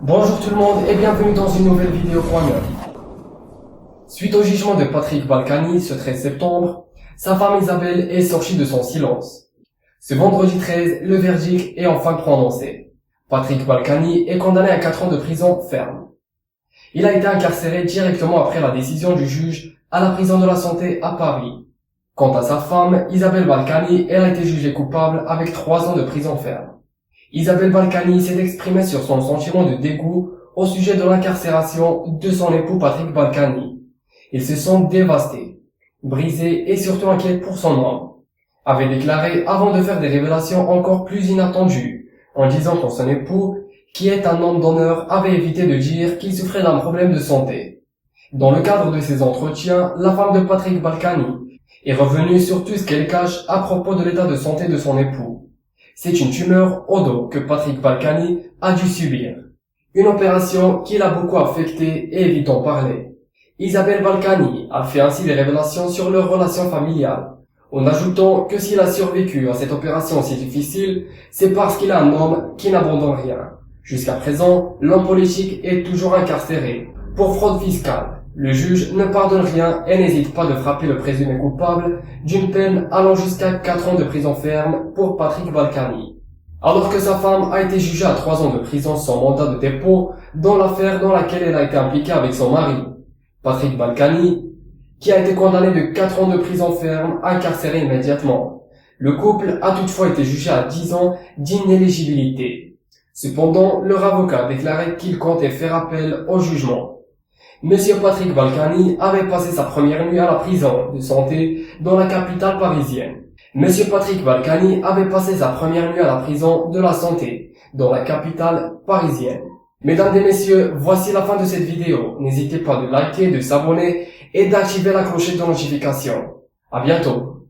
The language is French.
Bonjour tout le monde et bienvenue dans une nouvelle vidéo Point Neuf. Suite au jugement de Patrick Balkany ce 13 septembre, sa femme Isabelle est sortie de son silence. Ce vendredi 13, le verdict est enfin prononcé. Patrick Balkany est condamné à 4 ans de prison ferme. Il a été incarcéré directement après la décision du juge à la prison de la Santé à Paris. Quant à sa femme, Isabelle Balkany, elle a été jugée coupable avec 3 ans de prison ferme. Isabelle Balkany s'est exprimée sur son sentiment de dégoût au sujet de l'incarcération de son époux Patrick Balkany. Ils se sont dévastés, brisés et surtout inquiets pour son homme, avait déclaré avant de faire des révélations encore plus inattendues, en disant que son époux, qui est un homme d'honneur, avait évité de dire qu'il souffrait d'un problème de santé. Dans le cadre de ces entretiens, la femme de Patrick Balkany est revenue sur tout ce qu'elle cache à propos de l'état de santé de son époux. C'est une tumeur au dos que Patrick Balkany a dû subir. Une opération qui l'a beaucoup affecté et évite d'en parler. Isabelle Balkany a fait ainsi des révélations sur leur relation familiale, en ajoutant que s'il a survécu à cette opération si difficile, c'est parce qu'il a un homme qui n'abandonne rien. Jusqu'à présent, l'homme politique est toujours incarcéré pour fraude fiscale. Le juge ne pardonne rien et n'hésite pas de frapper le présumé coupable d'une peine allant jusqu'à 4 ans de prison ferme pour Patrick Balkany. Alors que sa femme a été jugée à 3 ans de prison sans mandat de dépôt dans l'affaire dans laquelle elle a été impliquée avec son mari, Patrick Balkany, qui a été condamné de 4 ans de prison ferme, incarcéré immédiatement. Le couple a toutefois été jugé à 10 ans d'inéligibilité. Cependant, leur avocat a déclaré qu'il comptait faire appel au jugement. Monsieur Patrick Balkany avait passé sa première nuit à la prison de santé dans la capitale parisienne. Monsieur Patrick Balkany avait passé sa première nuit à la prison de la santé dans la capitale parisienne. Mesdames et messieurs, voici la fin de cette vidéo. N'hésitez pas de liker, de s'abonner et d'activer la clochette de notification. À bientôt.